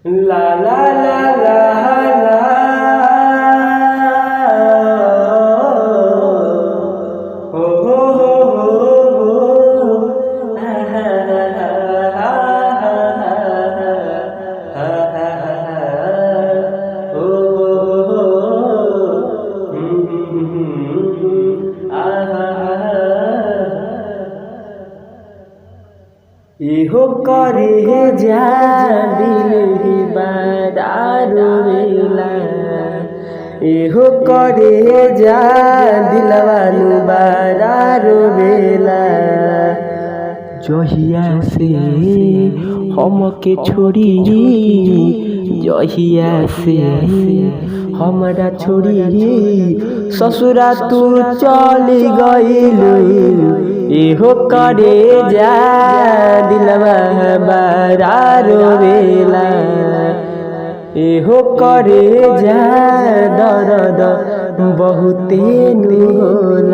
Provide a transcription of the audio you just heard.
ला ला ला ला ला हो हो हो हो हा हा हा हा हा हो हो इहो करे जा दिल ही बादारो वेला इहो करे जा दिलवानु बादारो वेला जहिया से हमके छोड़ी जहिया से हमरा छोड़ी ससुरा तू चली गइलू इहो करे जा दिलवा बारारो वेला इहो करे जा दर्द बहुते नु होला।